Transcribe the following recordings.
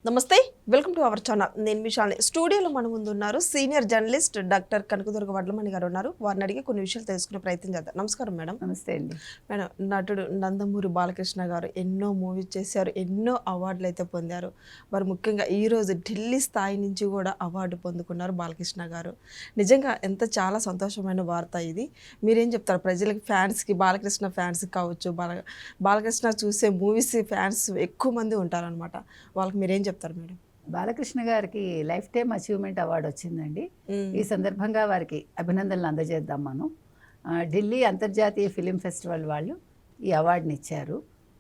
నమస్తే, welcome to our channel. నేను విశాల్ని. స్టూడియోలో మన ముందు ఉన్నారు senior journalist doctor Kanakadurga Vadlamani గారు ఉన్నారు. వారిని అడిగి కొన్ని విషయాలు తెలుసుకునే ప్రయత్నం చేద్దాం. నమస్కారం మేడం. నమస్తే అండి మేడం, నటుడు నందమూరి బాలకృష్ణ గారు ఎన్నో మూవీస్ చేశారు, ఎన్నో అవార్డులు అయితే పొందారు. వారు ముఖ్యంగా ఈరోజు ఢిల్లీ స్థాయి నుంచి కూడా అవార్డు పొందుకున్నారు బాలకృష్ణ గారు. నిజంగా చాలా సంతోషమైన వార్త ఇది. మీరేం చెప్తారు ప్రజలకి, ఫ్యాన్స్కి, బాలకృష్ణ ఫ్యాన్స్కి కావచ్చు, బాలకృష్ణ చూసే మూవీస్ ఫ్యాన్స్ ఎక్కువ మంది ఉంటారనమాట. వాళ్ళకి మీరేం చెప్తారు మేడం? బాలకృష్ణ గారికి లైఫ్ టైమ్ అచీవ్మెంట్ అవార్డు వచ్చిందండి. ఈ సందర్భంగా వారికి అభినందనలు అందజేద్దాం మనం. ఢిల్లీ అంతర్జాతీయ ఫిలిం ఫెస్టివల్ వాళ్ళు ఈ అవార్డుని ఇచ్చారు.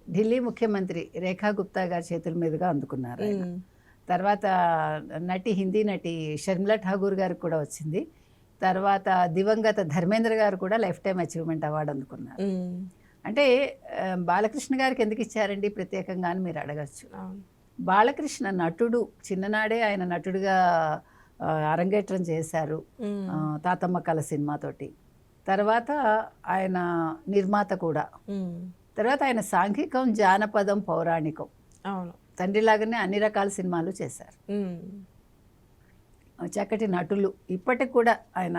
ఢిల్లీ ముఖ్యమంత్రి రేఖా గుప్తా గారి చేతుల మీదుగా అందుకున్నారు ఆయన. తర్వాత హిందీ నటి షర్మిలా ఠాగూర్ గారికి కూడా వచ్చింది. తర్వాత దివంగత ధర్మేంద్ర గారు కూడా లైఫ్ టైమ్ అచీవ్మెంట్ అవార్డు అందుకున్నారు. అంటే బాలకృష్ణ గారికి ఎందుకు ఇచ్చారండి ప్రత్యేకంగా అని మీరు అడగచ్చు. బాలకృష్ణ నటుడు, చిన్ననాడే ఆయన నటుడిగా అరంగేట్రం చేశారు తాతమ్మ కళ సినిమాతోటి. తర్వాత ఆయన నిర్మాత కూడా. తర్వాత ఆయన సాంఘికం, జానపదం, పౌరాణికం, తండ్రిలాగానే అన్ని రకాల సినిమాలు చేశారు. చక్కటి నటులు. ఇప్పటికి కూడా ఆయన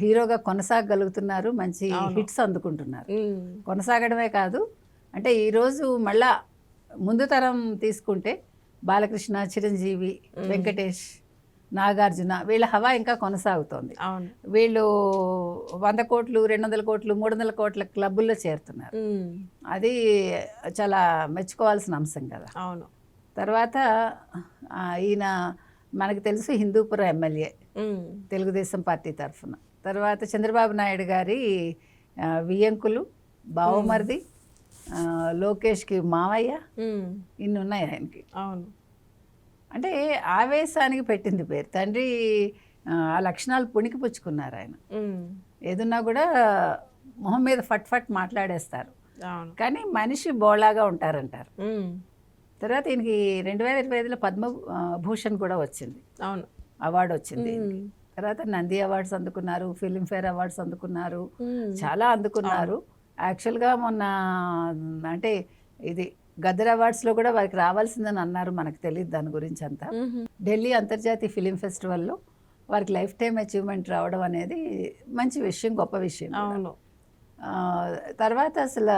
హీరోగా కొనసాగలుగుతున్నారు, మంచి హిట్స్ అందుకుంటున్నారు. కొనసాగడమే కాదు, అంటే ఈరోజు మళ్ళా ముందు తరం తీసుకుంటే బాలకృష్ణ, చిరంజీవి, వెంకటేష్, నాగార్జున, వీళ్ళ హవా ఇంకా కొనసాగుతోంది. వీళ్ళు 100 కోట్లు, 200 కోట్లు, 300 కోట్ల క్లబ్బుల్లో చేరుతున్నారు. అది చాలా మెచ్చుకోవాల్సిన అంశం కదా. అవును. తర్వాత ఈయన మనకు తెలుసు హిందూపురం ఎమ్మెల్యే తెలుగుదేశం పార్టీ తరఫున. తర్వాత చంద్రబాబు నాయుడు గారి వియ్యంకులు, బావమరిది, లోకేష్కి మావయ్య, ఇన్ని ఉన్నాయి ఆయనకి. అవును. అంటే ఆవేశానికి పెట్టింది పేరు. తండ్రి ఆ లక్షణాలు పుణికి పుచ్చుకున్నారు ఆయన. ఏదున్నా కూడా మొహం మీద ఫట్ ఫట్ మాట్లాడేస్తారు, కానీ మనిషి బోళాగా ఉంటారంటారు. తర్వాత ఈయనకి 2025లో పద్మభూషణ్ కూడా వచ్చింది. అవును, అవార్డు వచ్చింది. తర్వాత నంది అవార్డ్స్ అందుకున్నారు, ఫిలింఫేర్ అవార్డ్స్ అందుకున్నారు, చాలా అందుకున్నారు. యాక్చువల్గా మొన్న అంటే ఇది గదర్ అవార్డ్స్లో కూడా వారికి రావాల్సిందని అన్నారు, మనకు తెలియదు దాని గురించి అంతా. ఢిల్లీ అంతర్జాతీయ ఫిలిం ఫెస్టివల్లో వారికి లైఫ్ టైమ్ అచీవ్మెంట్ రావడం అనేది మంచి విషయం, గొప్ప విషయం. అవును. తర్వాత అసలు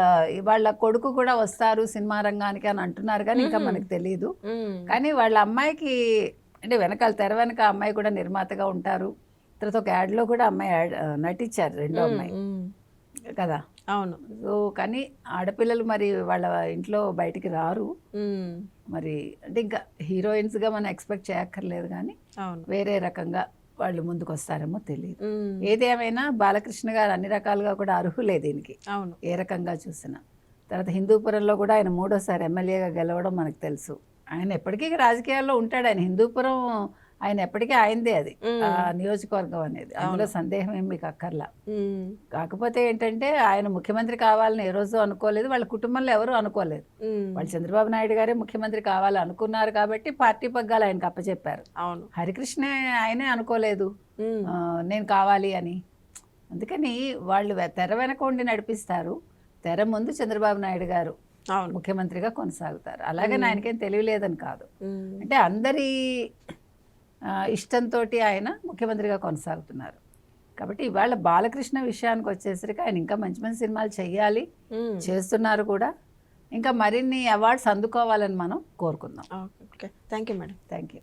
వాళ్ళ కొడుకు కూడా వస్తారు సినిమా రంగానికి అని అంటున్నారు, కానీ ఇంకా మనకు తెలియదు. కానీ వాళ్ళ అమ్మాయికి, అంటే వెనకాల తెర వెనక అమ్మాయి కూడా నిర్మాతగా ఉంటారు. తర్వాత ఒక యాడ్లో కూడా అమ్మాయి నటించారు, రెండో అమ్మాయి కదా. అవును. సో కానీ ఆడపిల్లలు మరి వాళ్ళ ఇంట్లో బయటికి రారు మరి. అంటే ఇంకా హీరోయిన్స్గా మనం ఎక్స్పెక్ట్ చేయక్కర్లేదు, కానీ వేరే రకంగా వాళ్ళు ముందుకు వస్తారేమో తెలియదు. ఏదేమైనా బాలకృష్ణ గారు అన్ని రకాలుగా కూడా అర్హులే దీనికి. అవును, ఏ రకంగా చూసినా. తర్వాత హిందూపురంలో కూడా ఆయన 3వ సారి ఎమ్మెల్యేగా గెలవడం మనకు తెలుసు. ఆయన ఎప్పటికీ రాజకీయాల్లో ఉంటాడు. ఆయన హిందూపురం ఆయన ఎప్పటికీ ఆయనదే, అది ఆ నియోజకవర్గం అనేది, అందులో సందేహం ఏం మీకు అక్కర్లా. కాకపోతే ఏంటంటే ఆయన ముఖ్యమంత్రి కావాలని ఏ రోజు అనుకోలేదు, వాళ్ళ కుటుంబంలో ఎవరు అనుకోలేదు. వాళ్ళు చంద్రబాబు నాయుడు గారే ముఖ్యమంత్రి కావాలని అనుకున్నారు కాబట్టి పార్టీ పగ్గాలు ఆయనకు అప్పచెప్పారు. అవును. హరికృష్ణ ఆయనే అనుకోలేదు నేను కావాలి అని. అందుకని వాళ్ళు తెర వెనక ఉండి నడిపిస్తారు, తెర ముందు చంద్రబాబు నాయుడు గారు ముఖ్యమంత్రిగా కొనసాగుతారు. అలాగే ఆయనకేం తెలియలేదని కాదు, అంటే అందరి ఇష్టంతో ఆయన ముఖ్యమంత్రిగా కొనసాగుతున్నారు. కాబట్టి ఇవాళ బాలకృష్ణ విషయానికి వచ్చేసరికి ఆయన ఇంకా మంచి మంచి సినిమాలు చెయ్యాలి, చేస్తున్నారు కూడా. ఇంకా మరిన్ని అవార్డ్స్ అందుకోవాలని మనం కోరుకుందాం. Okay, thank you madam. Thank you.